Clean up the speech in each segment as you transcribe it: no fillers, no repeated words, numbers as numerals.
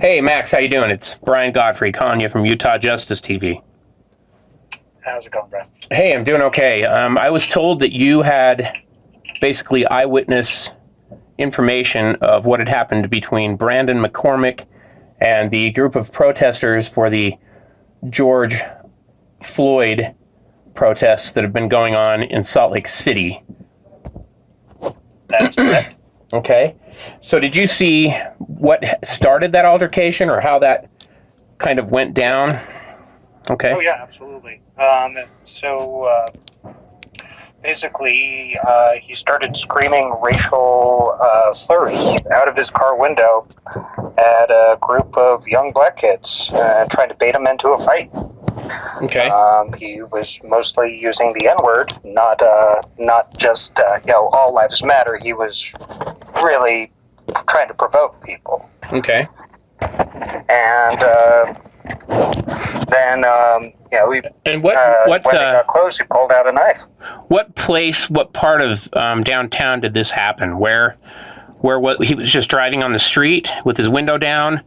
Hey, Max, how you doing? It's Brian Godfrey calling you from UTJTV. How's it going, Brian? Hey, I'm doing okay. I was told that you had basically eyewitness information of what had happened between Brandon McCormick and the group of protesters for the George Floyd protests that have been going on in Salt Lake City. That's correct. Okay. So did you see what started that altercation or how that kind of went down? Okay. Oh, yeah, absolutely. Basically, he started screaming racial slurs out of his car window at a group of young black kids, trying to bait them into a fight. Okay. He was mostly using the N-word, not just all lives matter. He was really trying to provoke people. Okay. And then we And when it got close, he pulled out a knife. What part of downtown did this happen? Where he was just driving on the street with his window down,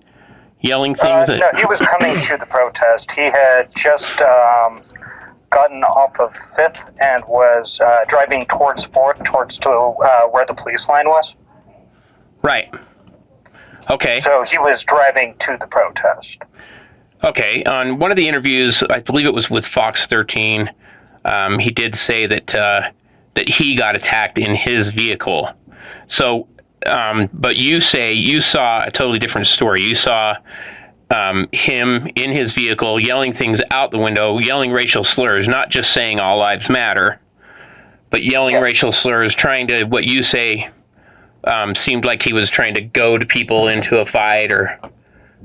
yelling things? No, he was coming to the protest. He had just gotten off of 5th and was driving towards 4th, towards where the police line was. Right. Okay. So he was driving to the protest. Okay. On one of the interviews, I believe it was with Fox 13, he did say that he got attacked in his vehicle. So, but you say you saw a totally different story. You saw him in his vehicle yelling things out the window, yelling racial slurs, not just saying all lives matter, but yelling racial slurs, trying to, what you say, seemed like he was trying to goad people into a fight or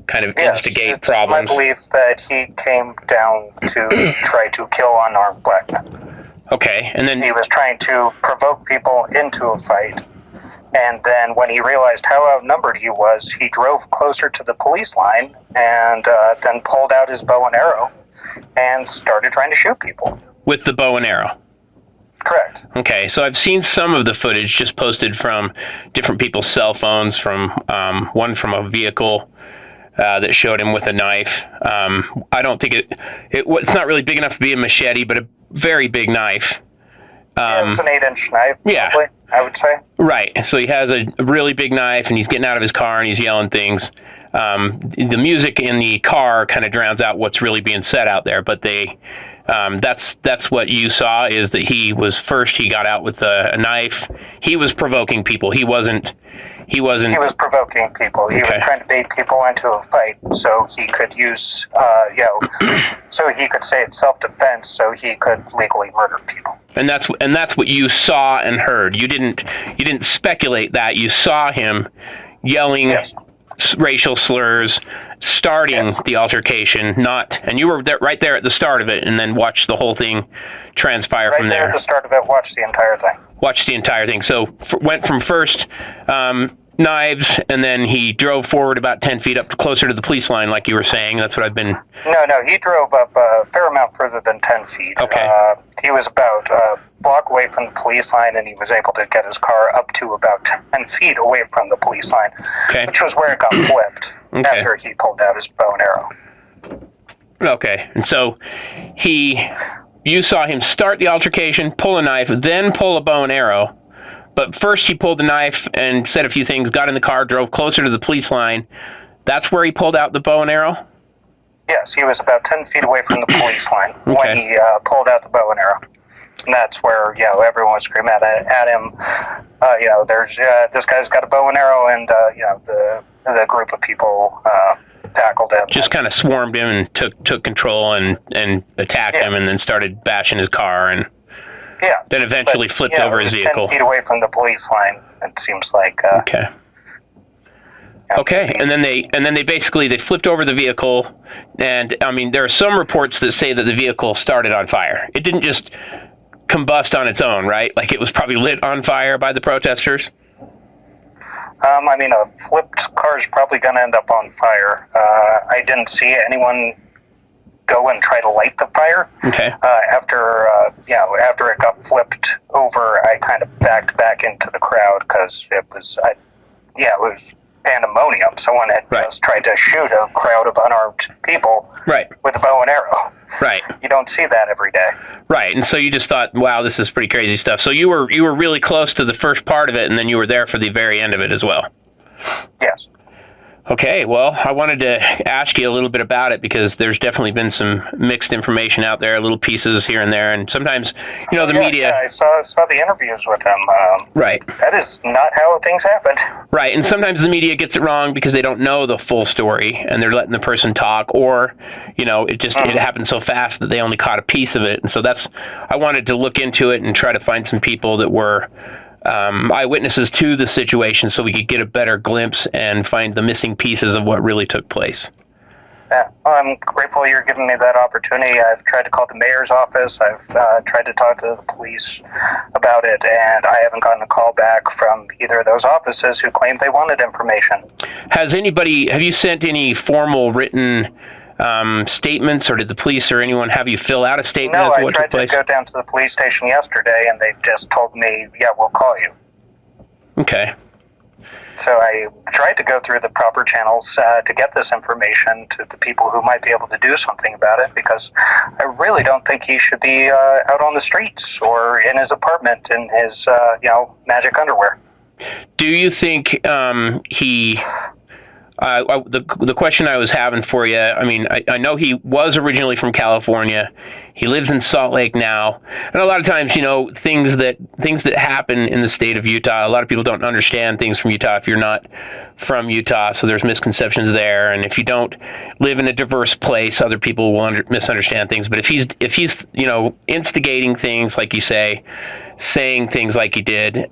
kind of instigate problems. I believe that he came down to try to kill unarmed black men. Okay, and then he was trying to provoke people into a fight. And then when he realized how outnumbered he was, he drove closer to the police line and then pulled out his bow and arrow and started trying to shoot people. With the bow and arrow? Correct. Okay, so I've seen some of the footage just posted from different people's cell phones, from one from a vehicle that showed him with a knife. I don't think it's not really big enough to be a machete, but a very big knife. It's an 8-inch knife, probably, I would say. Right, so he has a really big knife, and he's getting out of his car, and he's yelling things. The music in the car kind of drowns out what's really being said out there, but that's what you saw, is that he got out with a knife. He was provoking people. He was provoking people. He was trying to bait people into a fight so he could use, so he could say it's self-defense, so he could legally murder people. And that's what you saw and heard. You didn't speculate that. You saw him yelling racial slurs, starting the altercation, and you were right there at the start of it, and then watched the whole thing transpire from there. Right there at the start of it, watched the entire thing. Watched the entire thing. So went from first knives, and then he drove forward about 10 feet up closer to the police line, like you were saying. That's what I've been... No, he drove up a fair amount further than 10 feet. Okay. He was about a block away from the police line, and he was able to get his car up to about 10 feet away from the police line, which was where it got flipped after he pulled out his bow and arrow. Okay, and so you saw him start the altercation, pull a knife, then pull a bow and arrow. But first he pulled the knife and said a few things, got in the car, drove closer to the police line. That's where he pulled out the bow and arrow? Yes, he was about 10 feet away from the police line when he pulled out the bow and arrow. And that's where, everyone was screaming at him, there's, this guy's got a bow and arrow, and, the group of people tackled him. Just kind of swarmed him and took control and attacked him, and then started bashing his car, and then eventually flipped over his vehicle. 10 feet away from the police line, it seems like. Okay, and then they basically flipped over the vehicle, and I mean there are some reports that say that the vehicle started on fire. It didn't just combust on its own, right? Like it was probably lit on fire by the protesters. I mean, a flipped car is probably going to end up on fire. I didn't see anyone go and try to light the fire. Okay. After it got flipped over, I kind of backed back into the crowd because it was pandemonium. Someone had just tried to shoot a crowd of unarmed people with a bow and arrow. Right. You don't see that every day. Right. And so you just thought, wow, this is pretty crazy stuff. So you were really close to the first part of it, and then you were there for the very end of it as well. Yes. Okay, well, I wanted to ask you a little bit about it because there's definitely been some mixed information out there, little pieces here and there, and sometimes, the media... Yeah, I saw the interviews with him. Right. That is not how things happened. Right, and sometimes the media gets it wrong because they don't know the full story, and they're letting the person talk, or, it happened so fast that they only caught a piece of it, and so I wanted to look into it and try to find some people that were... eyewitnesses to the situation so we could get a better glimpse and find the missing pieces of what really took place. Yeah, I'm grateful you're giving me that opportunity. I've tried to call the mayor's office. I've tried to talk to the police about it, and I haven't gotten a call back from either of those offices who claimed they wanted information. Have you sent any formal written statements, or did the police or anyone have you fill out a statement as to what took place? No, I tried to go down to the police station yesterday, and they just told me, yeah, we'll call you. Okay. So I tried to go through the proper channels to get this information to the people who might be able to do something about it, because I really don't think he should be out on the streets or in his apartment in his, magic underwear. Do you think the question I was having for you, I know he was originally from California. He lives in Salt Lake now. And a lot of times, things that happen in the state of Utah, a lot of people don't understand things from Utah if you're not from Utah. So there's misconceptions there. And if you don't live in a diverse place, other people will misunderstand things. But if he's instigating things, like you say, saying things like he did,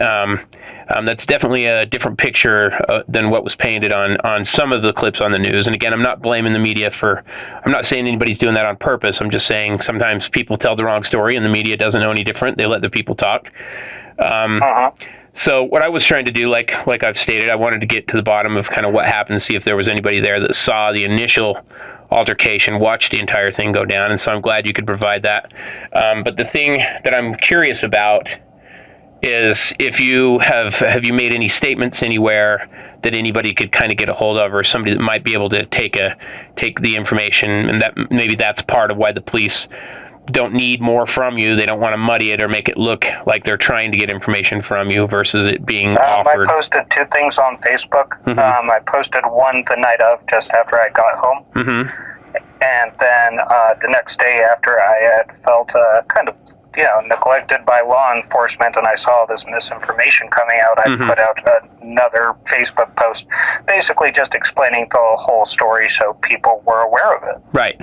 that's definitely a different picture than what was painted on some of the clips on the news. And again, I'm not blaming the media I'm not saying anybody's doing that on purpose. I'm just saying sometimes people tell the wrong story and the media doesn't know any different. They let the people talk. So what I was trying to do, like I've stated, I wanted to get to the bottom of kind of what happened, see if there was anybody there that saw the initial altercation, watched the entire thing go down. And so I'm glad you could provide that. But the thing that I'm curious about is if you have you made any statements anywhere that anybody could kind of get a hold of, or somebody that might be able to take the information, and that maybe that's part of why the police don't need more from you. They don't want to muddy it or make it look like they're trying to get information from you versus it being offered. I posted 2 things on Facebook. Mm-hmm. I posted one the night of, just after I got home. Mm-hmm. And then the next day after I had felt kind of neglected by law enforcement, and I saw this misinformation coming out, I put out another Facebook post basically just explaining the whole story so people were aware of it. Right.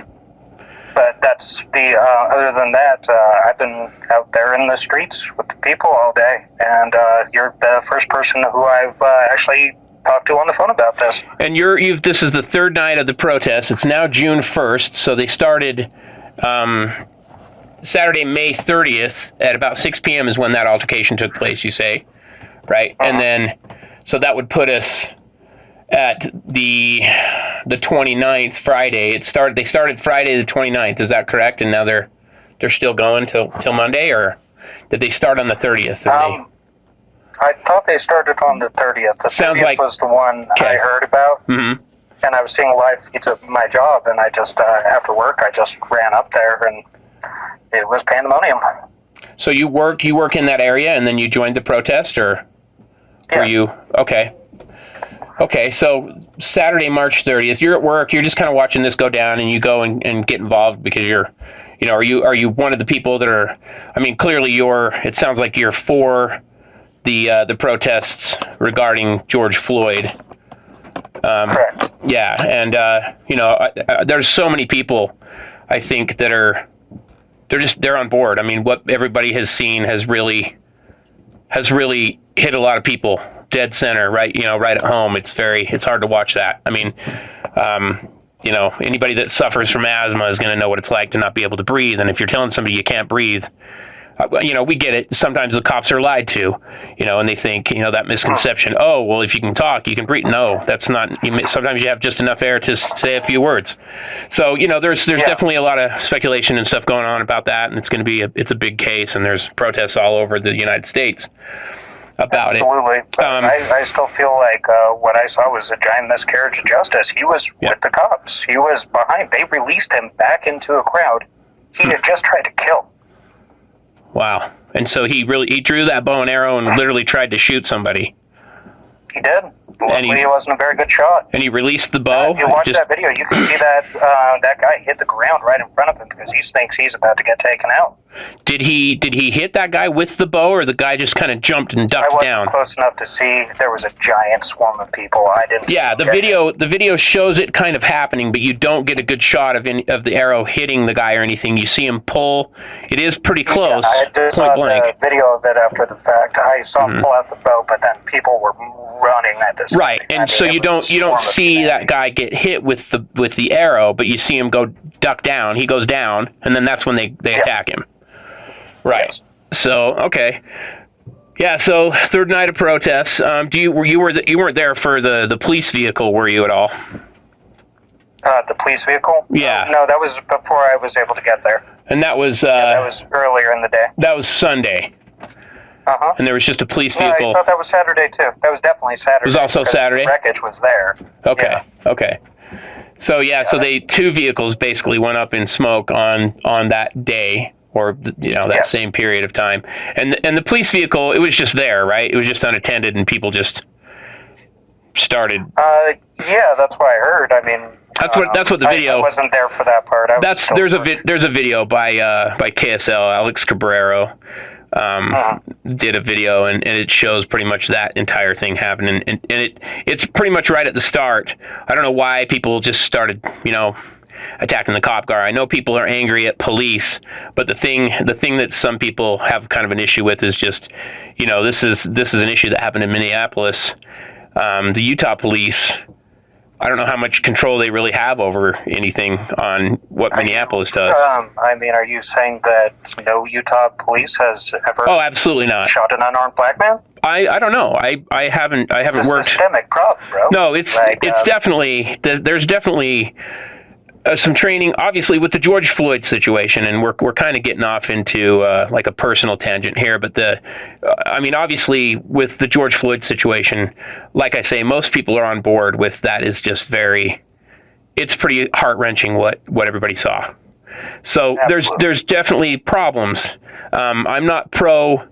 But that's other than that, I've been out there in the streets with the people all day, and you're the first person who I've actually talked to on the phone about this. And this is the third night of the protest. It's now June 1st, so they started Saturday, May 30th at about 6 p.m. is when that altercation took place, you say, right? And then, so that would put us at the 29th, Friday. They started Friday the 29th, is that correct? And now they're still going till Monday, or did they start on the 30th? I thought they started on the 30th. The 30th was the one I heard about. Mm-hmm. And I was seeing live feeds of my job, and I just, after work, I just ran up there, and it was pandemonium. So you work in that area, and then you joined the protest, or were you? Okay, so Saturday, March 30th, you're at work, you're just kind of watching this go down, and you go and get involved because you're, are you one of the people that are, clearly it sounds like you're for the protests regarding George Floyd. Correct. Yeah, and, there's so many people, I think, that are, they're on board. What everybody has seen has really hit a lot of people dead center, right? Right at home. It's hard to watch that. Anybody that suffers from asthma is going to know what it's like to not be able to breathe. And if you're telling somebody you can't breathe, we get it. Sometimes the cops are lied to, and they think, that misconception. Oh, well, if you can talk, you can breathe. No, that's not. Sometimes you have just enough air to say a few words. So, there's definitely a lot of speculation and stuff going on about that, and it's going to be it's a big case, and there's protests all over the United States. about Absolutely. it. I still feel like what I saw was a giant miscarriage of justice. He was with the cops. He was behind. They released him back into a crowd he had just tried to kill. Wow. And so he drew that bow and arrow and literally tried to shoot somebody. He did. Luckily, it wasn't a very good shot. And he released the bow. If you watch that video, you can see that that guy hit the ground right in front of him because he thinks he's about to get taken out. Did he hit that guy with the bow, or the guy just kind of jumped and ducked down? I wasn't close enough to see. There was a giant swarm of people. I didn't. Yeah, the video shows it kind of happening, but you don't get a good shot of the arrow hitting the guy or anything. You see him pull. It is pretty close. Yeah, I just saw the video of it after the fact. I saw him pull out the bow, but then people were running at this. Right, and so you don't see that guy get hit with the arrow, but you see him go duck down. He goes down, and then that's when they attack him. Right. Yes. So okay. Yeah. So third night of protests. You weren't there for the police vehicle, were you at all? The police vehicle? Yeah. No, that was before I was able to get there. And that was that was earlier in the day. That was Sunday. Uh-huh. And there was just a police vehicle. No, I thought that was Saturday too. That was definitely Saturday. It was also Saturday. The wreckage was there. Okay. Yeah. Okay. So so two vehicles basically went up in smoke on that day, or that same period of time. And the police vehicle, it was just there, right? It was just unattended, and people just started. Yeah, that's what I heard. I mean, that's what the video. I wasn't there for that part. There's a video by KSL, Alex Cabrero. Did a video, and it shows pretty much that entire thing happening, and it's pretty much right at the start. I don't know why people just started attacking the cop car. I know people are angry at police, but the thing that some people have kind of an issue with is just this is an issue that happened in Minneapolis. The Utah police, I don't know how much control they really have over anything on what Minneapolis does. I mean, are you saying that no Utah police has ever? Oh, absolutely not. Shot an unarmed black man? I don't know. I haven't worked. It's a systemic problem, bro. No, it's definitely there's definitely some training, obviously, with the George Floyd situation, and we're kind of getting off into like a personal tangent here. But obviously, with the George Floyd situation, like I say, most people are on board with that. Is just it's pretty heart-wrenching what everybody saw. So there's definitely problems. I'm not pro,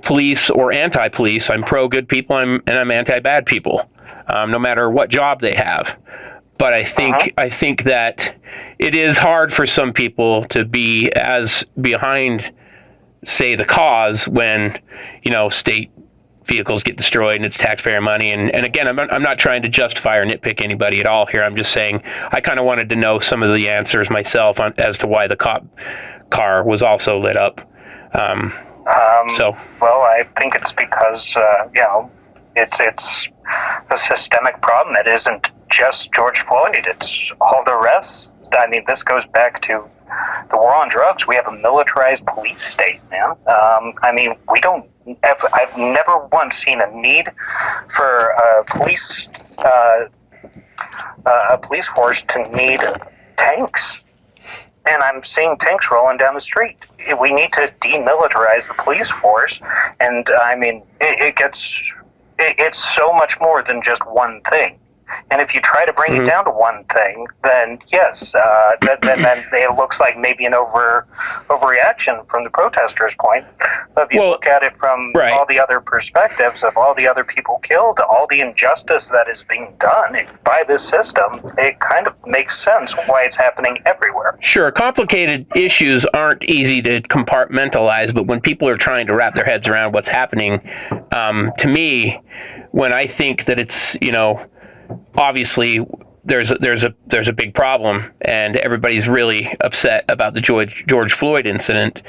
police or anti-police. I'm pro good people, and I'm anti-bad people, no matter what job they have. But I think that it is hard for some people to be as behind, say, the cause when state vehicles get destroyed and it's taxpayer money. And again, I'm not trying to justify or nitpick anybody at all here. I'm just saying I kind of wanted to know some of the answers myself as to why the cop car was also lit up. Well, I think it's because it's a systemic problem. It isn't just George Floyd. It's all the rest. I mean, this goes back to the war on drugs. We have a militarized police state, man. I mean, I've never once seen a need for a police force to need tanks. And I'm seeing tanks rolling down the street. We need to demilitarize the police force. And I mean, it's so much more than just one thing. And if you try to bring it down to one thing, then yes, then it looks like maybe an overreaction from the protesters' point. But if you look at it from all the other perspectives of all the other people killed, all the injustice that is being done by this system, it kind of makes sense why it's happening everywhere. Sure, complicated issues aren't easy to compartmentalize, but when people are trying to wrap their heads around what's happening, to me, when I think that it's, obviously there's a big problem and everybody's really upset about the George Floyd incident.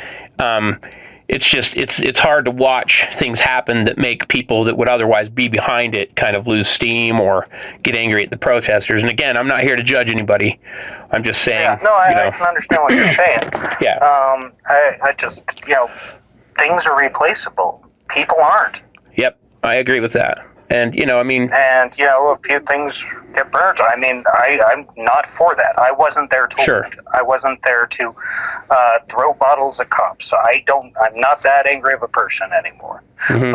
It's hard to watch things happen that make people that would otherwise be behind it kind of lose steam or get angry at the protesters. And again, I'm not here to judge anybody. I'm just saying. Yeah, no, I can understand what you're saying. Yeah. I just things are replaceable. People aren't. Yep, I agree with that. And, I mean... And, a few things get burnt. I mean, I'm not for that. I wasn't there to Sure. loot. I wasn't there to throw bottles at cops. I'm not that angry of a person anymore. Mm-hmm.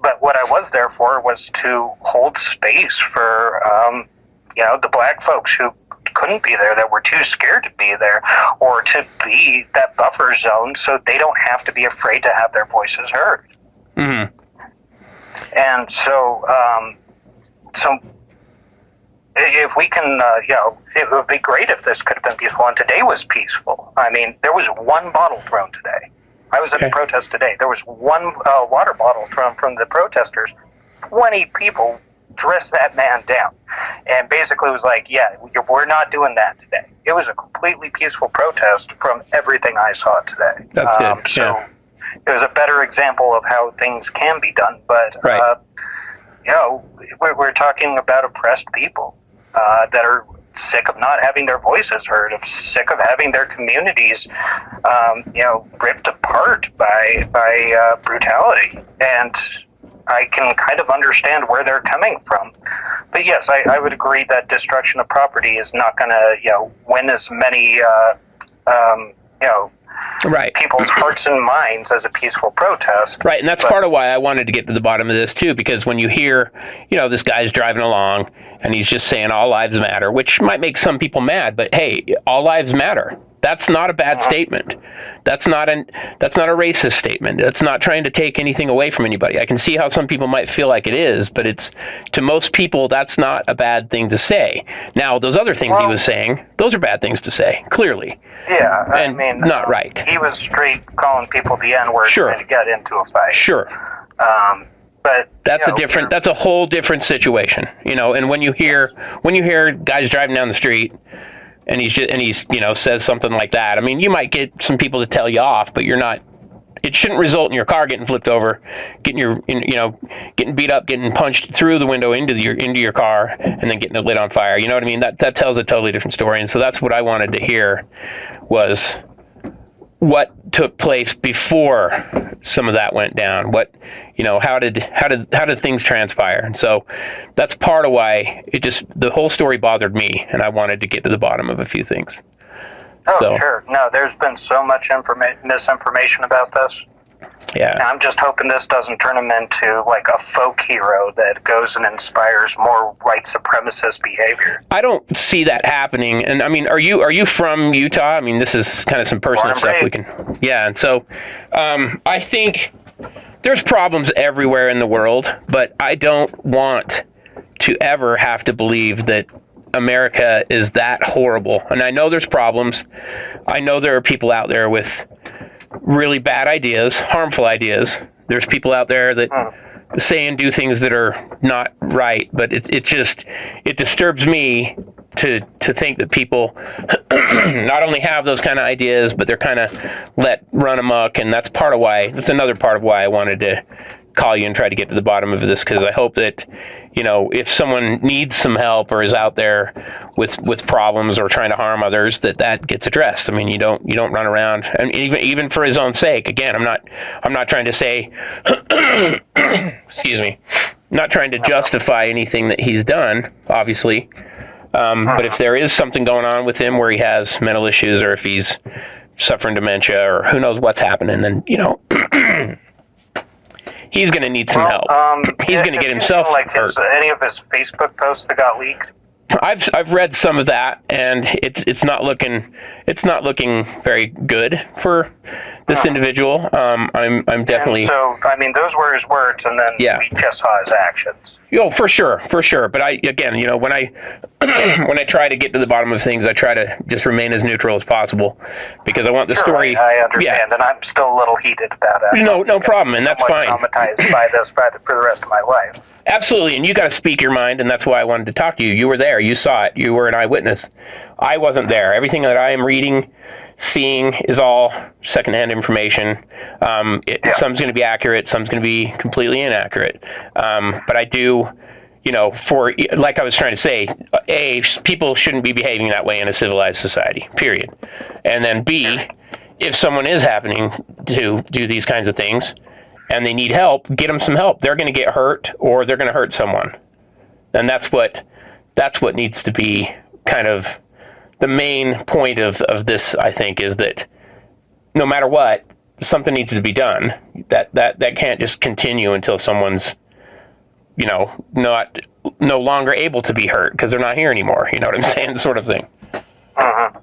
But what I was there for was to hold space for, the black folks who couldn't be there, that were too scared to be there, or to be that buffer zone so they don't have to be afraid to have their voices heard. Mm-hmm. And so if we can, it would be great if this could have been peaceful, and today was peaceful. I mean, there was one bottle thrown today. I was at the protest today. There was one water bottle thrown from the protesters. 20 people dressed that man down, and basically was like, we're not doing that today. It was a completely peaceful protest from everything I saw today. That's good. So it was a better example of how things can be done. But, we're talking about oppressed people that are sick of not having their voices heard, of sick of having their communities, ripped apart by brutality. And I can kind of understand where they're coming from. But yes, I would agree that destruction of property is not going to, win as many, people's hearts and minds as a peaceful protest. Right, and that's part of why I wanted to get to the bottom of this, too, because when you hear, this guy's driving along, and he's just saying all lives matter, which might make some people mad, but hey, all lives matter. That's not a bad statement. That's not a racist statement. That's not trying to take anything away from anybody. I can see how some people might feel like it is, but it's, to most people, that's not a bad thing to say. Now, those other things he was saying, those are bad things to say, clearly. Yeah, I mean, not right. He was straight calling people the N-word trying to get into a fight. Sure. But that's that's a whole different situation, and when you hear guys driving down the street and he's says something like that, I mean, you might get some people to tell you off, but it shouldn't result in your car getting flipped over, getting beat up, getting punched through the window into your car, and then getting it lit on fire. You know what I mean? That tells a totally different story. And so that's what I wanted to hear, was what took place before some of that went down. What, how did things transpire? And so that's part of why the whole story bothered me, and I wanted to get to the bottom of a few things. Oh, sure. No, there's been so much misinformation about this. Yeah. And I'm just hoping this doesn't turn him into like a folk hero that goes and inspires more white supremacist behavior. I don't see that happening. And I mean, are you from Utah? I mean, this is kind of some personal stuff we can. Yeah. And so I think there's problems everywhere in the world, but I don't want to ever have to believe that America is that horrible. And I know there's problems. I know there are people out there with really bad ideas, harmful ideas. There's people out there that say and do things that are not right, but it disturbs me to think that people not only have those kind of ideas, but they're kind of let run amok. And that's another part of why I wanted to call you and try to get to the bottom of this, because I hope that, if someone needs some help or is out there with problems or trying to harm others, that gets addressed. I mean, you don't run around, and even for his own sake. Again, I'm not trying to say, excuse me, not trying to justify anything that he's done, obviously. But if there is something going on with him where he has mental issues, or if he's suffering dementia, or who knows what's happening, then he's going to need some help. He's going to get himself hurt. Any of his Facebook posts that got leaked? I've read some of that, and it's not looking very good for this individual. I'm definitely. And so I mean, those were his words, and then we just saw his actions. For sure. But when I try to get to the bottom of things, I try to just remain as neutral as possible, because I want the story. I understand, and I'm still a little heated about it. No problem, and that's fine. Traumatized by this for the rest of my life. Absolutely, and you got to speak your mind, and that's why I wanted to talk to you. You were there, you saw it, you were an eyewitness. I wasn't there. Everything that I am reading, seeing is all secondhand information. Some's going to be accurate, some's going to be completely inaccurate. But I do, like I was trying to say, A, people shouldn't be behaving that way in a civilized society, period. And then B, if someone is happening to do these kinds of things, and they need help, get them some help. They're going to get hurt, or they're going to hurt someone. And that's what needs to be kind of the main point of this, I think, is that no matter what, something needs to be done. That can't just continue until someone's, no longer able to be hurt because they're not here anymore. You know what I'm saying? Sort of thing. Mm-hmm.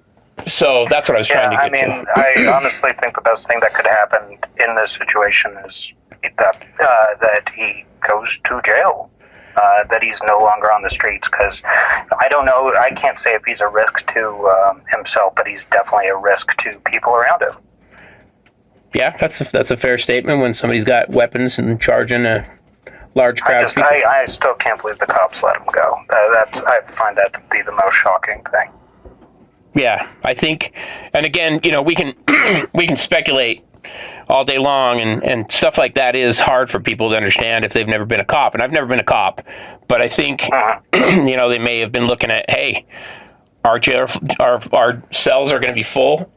So that's what I was trying to get to. I mean, I honestly think the best thing that could happen in this situation is that he goes to jail, that he's no longer on the streets, because I don't know, I can't say if he's a risk to himself, but he's definitely a risk to people around him. Yeah, that's a fair statement when somebody's got weapons and charging a large crowd of people. I still can't believe the cops let him go. I find that to be the most shocking thing. Yeah, I think, and again, we can speculate all day long, and stuff like that is hard for people to understand if they've never been a cop, and I've never been a cop, but I think, they may have been looking at, hey, our cells are going to be full.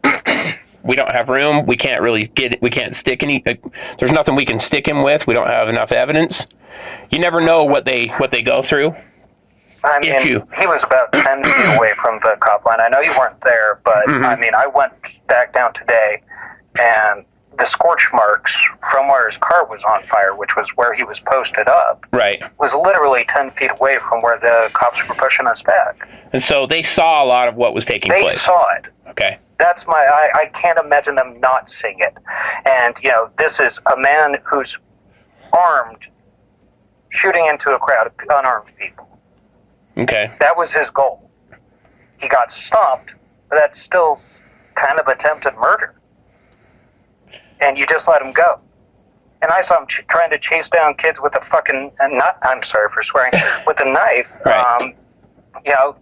We don't have room. We can't really stick there's nothing we can stick him with. We don't have enough evidence. You never know what they go through. I mean, he was about 10 feet away from the cop line. I know you weren't there, but I mean, I went back down today, and the scorch marks from where his car was on fire, which was where he was posted up, right, was literally 10 feet away from where the cops were pushing us back. And so they saw a lot of what was taking place. They saw it. Okay. That's I can't imagine them not seeing it. And, this is a man who's armed, shooting into a crowd of unarmed people. Okay. That was his goal. He got stopped, but that's still kind of attempted murder. And you just let him go. And I saw him trying to chase down kids with a fucking, I'm sorry for swearing, with a knife. Right.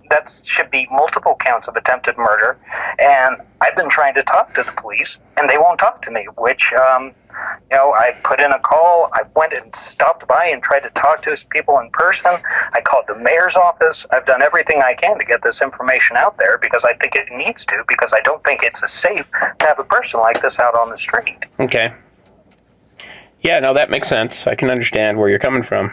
That should be multiple counts of attempted murder. And I've been trying to talk to the police, and they won't talk to me, which, I put in a call. I went and stopped by and tried to talk to his people in person. I called the mayor's office. I've done everything I can to get this information out there because I think it needs to, because I don't think it's safe to have a person like this out on the street. Okay. Yeah, no, that makes sense. I can understand where you're coming from.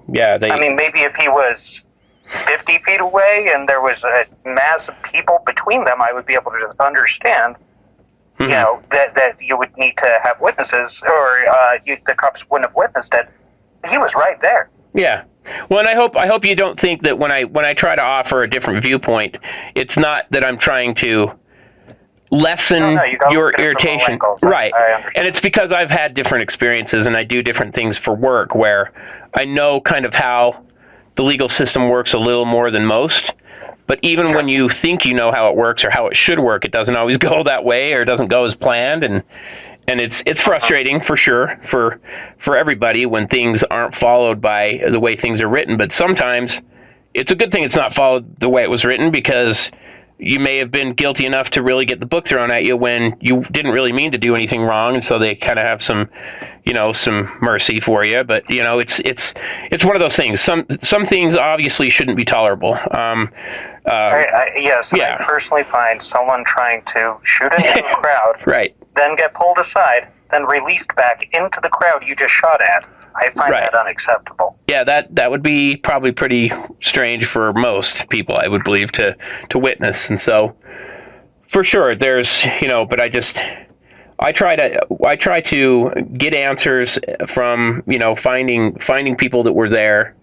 Maybe if he was 50 feet away and there was a mass of people between them, I would be able to understand, that you would need to have witnesses, or the cops wouldn't have witnessed it. He was right there. Yeah. Well, and I hope you don't think that when I try to offer a different viewpoint, it's not that I'm trying to lessen your irritation. Right. And it's because I've had different experiences and I do different things for work where I know kind of how the legal system works a little more than most. But even when you think you know how it works or how it should work, it doesn't always go that way, or it doesn't go as planned. And it's frustrating for sure for everybody when things aren't followed by the way things are written. But sometimes it's a good thing it's not followed the way it was written, because you may have been guilty enough to really get the book thrown at you when you didn't really mean to do anything wrong, and so they kind of have some mercy for you. But it's one of those things. Some things obviously shouldn't be tolerable. Yes, I personally find someone trying to shoot into a crowd, right, then get pulled aside, then released back into the crowd you just shot at. I find that unacceptable. Yeah, that would be probably pretty strange for most people, I would believe, to witness. And so, for sure, there's but I try to get answers from finding people that were there.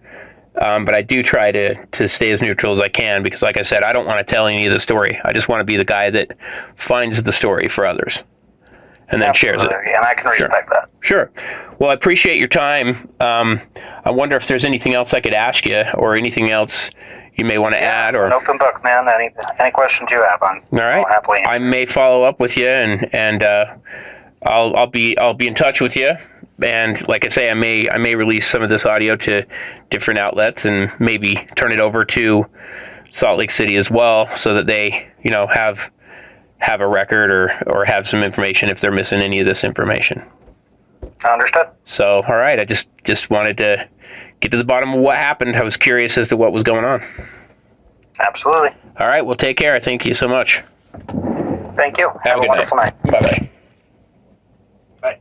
But I do try to stay as neutral as I can, because, like I said, I don't want to tell any of the story. I just want to be the guy that finds the story for others and then shares it. And I can respect that. Sure. Well, I appreciate your time. I wonder if there's anything else I could ask you, or anything else you may want to add. Or an open book, man. Any questions you have, all right. Happily answer. I may follow up with you, and I'll be in touch with you. And like I say, I may release some of this audio to different outlets and maybe turn it over to Salt Lake City as well, so that they have a record or have some information if they're missing any of this information. Understood. So, all right, I just wanted to get to the bottom of what happened. I was curious as to what was going on. Absolutely. All right, well, take care. Thank you so much. Thank you. Have a wonderful night. Bye-bye. Bye.